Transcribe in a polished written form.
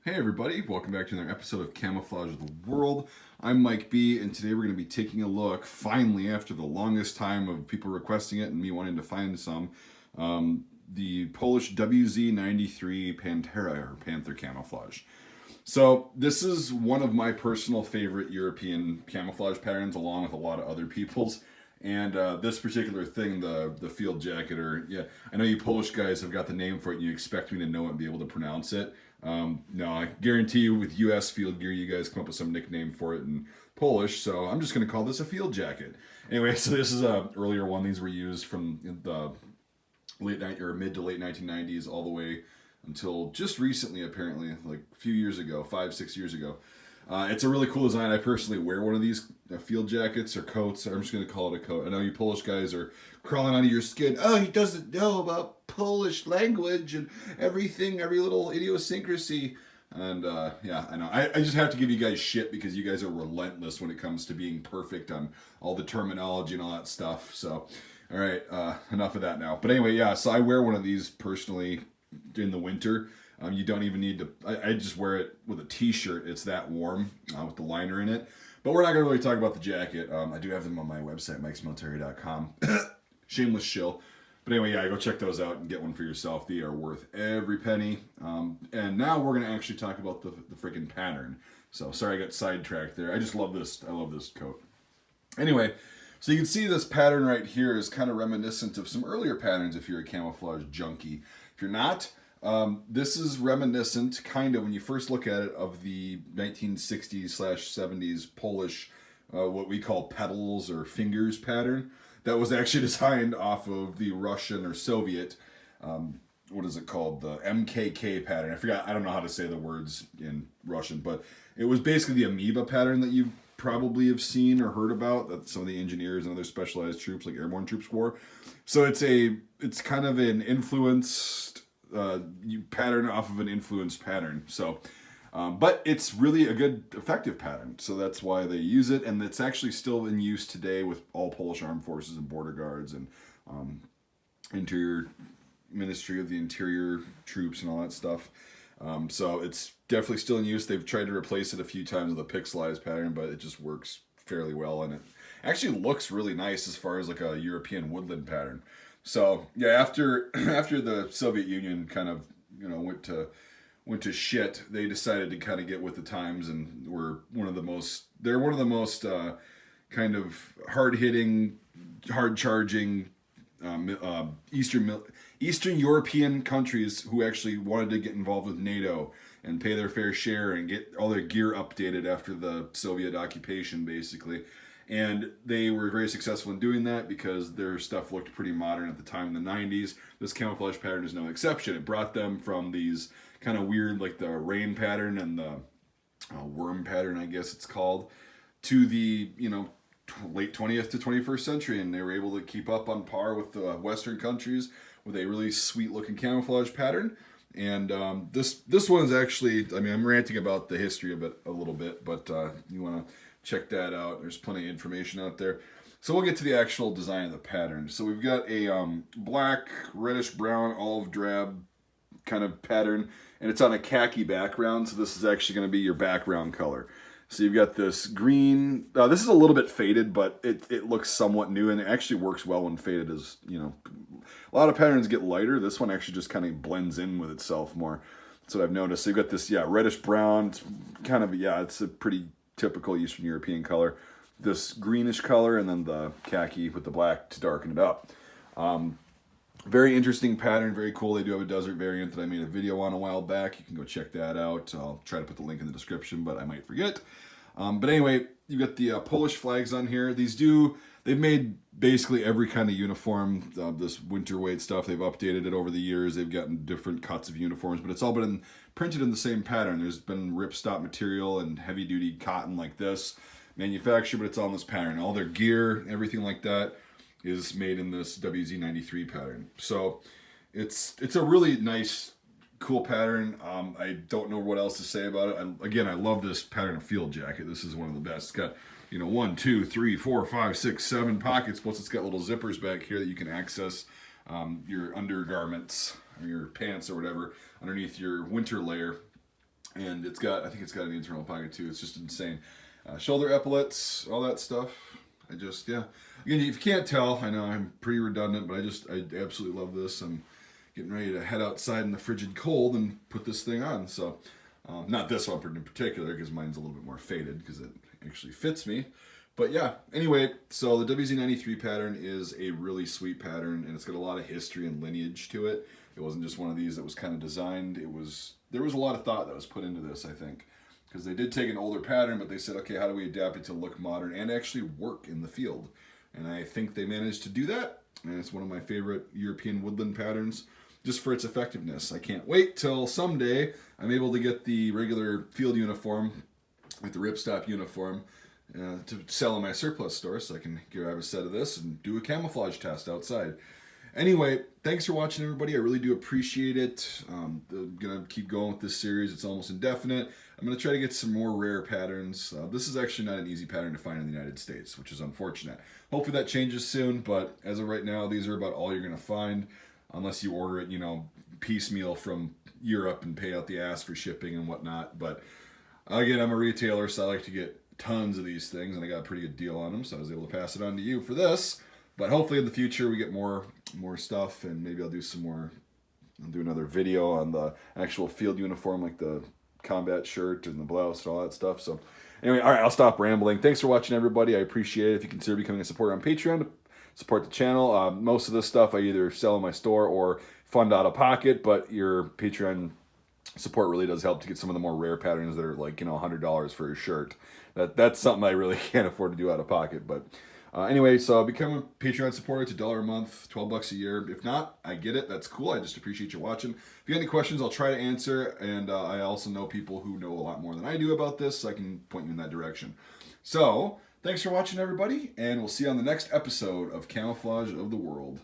Hey everybody, welcome back to another episode of Camouflage of the World. I'm Mike B, and today we're going to be taking a look, finally after the longest time of people requesting it and me wanting to find some, the Polish Wz.93 Pantera, or Panther camouflage. So this is one of my personal favorite European camouflage patterns, along with a lot of other people's. And this particular thing, the field jacket, or yeah, I know you Polish guys have got the name for it, and you expect me to know it and be able to pronounce it. No, I guarantee you with US field gear, you guys come up with some nickname for it in Polish, so I'm just going to call this a field jacket. Anyway, so this is a earlier one. These were used from the mid to late 1990s all the way until just recently, apparently, like a few years ago, 5-6 years ago. It's a really cool design. I personally wear one of these field jackets or coats. I'm just going to call it a coat. I know you Polish guys are crawling out of your skin. Oh, he doesn't know about Polish language and everything, every little idiosyncrasy. And yeah, I know. I just have to give you guys shit because you guys are relentless when it comes to being perfect on all the terminology and all that stuff. So, all right, enough of that now. But anyway, yeah, so I wear one of these personally in the winter. You don't even need to, I just wear it with a t-shirt. It's that warm with the liner in it. But we're not going to really talk about the jacket. I do have them on my website, Wz.93.com. Shameless shill. But anyway, yeah, go check those out and get one for yourself. They are worth every penny. And now we're going to actually talk about the freaking pattern. So sorry I got sidetracked there. I just love this. I love this coat. Anyway, so you can see this pattern right here is kind of reminiscent of some earlier patterns if you're a camouflage junkie. If you're not, this is reminiscent, kind of, when you first look at it, of the 1960s/70s Polish, what we call petals or fingers pattern. That was actually designed off of the Russian or Soviet, what is it called? The MKK pattern. I don't know how to say the words in Russian, but it was basically the amoeba pattern that you probably have seen or heard about, that some of the engineers and other specialized troops like airborne troops wore. So it's kind of an influenced pattern off of an influenced pattern. So, but it's really a good, effective pattern. So that's why they use it, and it's actually still in use today with all Polish armed forces and border guards and interior Ministry of the Interior troops and all that stuff. So it's definitely still in use. They've tried to replace it a few times with a pixelized pattern, but it just works fairly well, and it actually looks really nice as far as like a European woodland pattern. So yeah, after the Soviet Union kind of went to shit, they decided to kind of get with the times, and they're one of the most kind of hard hitting, hard charging Eastern European countries who actually wanted to get involved with NATO and pay their fair share and get all their gear updated after the Soviet occupation, basically. And they were very successful in doing that because their stuff looked pretty modern at the time in the 90s. This camouflage pattern is no exception. It brought them from these kind of weird, like the rain pattern and the worm pattern, I guess it's called, to the, late 20th to 21st century. And they were able to keep up on par with the Western countries with a really sweet looking camouflage pattern. And this one is actually, I'm ranting about the history of it a little bit, but you want to check that out. There's plenty of information out there. So we'll get to the actual design of the pattern. So we've got a black, reddish brown, olive drab kind of pattern, and it's on a khaki background. So this is actually going to be your background color. So you've got this green. This is a little bit faded, but it looks somewhat new, and it actually works well when faded. As a lot of patterns get lighter. This one actually just kind of blends in with itself more. That's what I've noticed. So you've got this reddish brown. It's kind of it's a pretty typical Eastern European color. This greenish color, and then the khaki with the black to darken it up. Very interesting pattern, very cool. They do have a desert variant that I made a video on a while back. You can go check that out. I'll try to put the link in the description, but I might forget. But anyway, you've got the Polish flags on here. They've made basically every kind of uniform, this winter weight stuff. They've updated it over the years. They've gotten different cuts of uniforms, but it's all been printed in the same pattern. There's been ripstop material and heavy duty cotton like this manufactured, but it's all in this pattern. All their gear, everything like that, is made in this Wz.93 pattern. So it's a really nice, cool pattern. I don't know what else to say about it. I love this pattern of field jacket. This is one of the best. It's got 1, 2, 3, 4, 5, 6, 7 pockets. Plus it's got little zippers back here that you can access your undergarments or your pants or whatever underneath your winter layer. And I think it's got an internal pocket too. It's just insane. Shoulder epaulets, all that stuff. Yeah. Again, if you can't tell, I know I'm pretty redundant, but I absolutely love this. I'm getting ready to head outside in the frigid cold and put this thing on. So, not this one in particular, because mine's a little bit more faded because it actually fits me. But yeah, anyway, so the Wz.93 pattern is a really sweet pattern, and it's got a lot of history and lineage to it. It wasn't just one of these that was kind of designed. There was a lot of thought that was put into this, I think. Because they did take an older pattern, but they said, okay, how do we adapt it to look modern and actually work in the field? And I think they managed to do that. And it's one of my favorite European woodland patterns, just for its effectiveness. I can't wait till someday I'm able to get the regular field uniform, like the ripstop uniform, to sell in my surplus store, so I can grab a set of this and do a camouflage test outside. Anyway, thanks for watching, everybody. I really do appreciate it. I'm going to keep going with this series. It's almost indefinite. I'm going to try to get some more rare patterns. This is actually not an easy pattern to find in the United States, which is unfortunate. Hopefully that changes soon, but as of right now, these are about all you're going to find, unless you order it, piecemeal from Europe and pay out the ass for shipping and whatnot. But again, I'm a retailer, so I like to get tons of these things, and I got a pretty good deal on them, so I was able to pass it on to you for this. But hopefully in the future we get more stuff, and maybe I'll do another video on the actual field uniform, like the combat shirt and the blouse and all that stuff. So anyway, all right, I'll stop rambling. Thanks for watching, everybody. I appreciate it. If you consider becoming a supporter on Patreon to support the channel, most of this stuff I either sell in my store or fund out of pocket, but your Patreon support really does help to get some of the more rare patterns that are like, $100 for a shirt. That's something I really can't afford to do out of pocket. But anyway, so become a Patreon supporter. It's $1 a month, $12 a year. If not, I get it. That's cool. I just appreciate you watching. If you have any questions, I'll try to answer. And I also know people who know a lot more than I do about this, so I can point you in that direction. So thanks for watching, everybody, and we'll see you on the next episode of Camouflage of the World.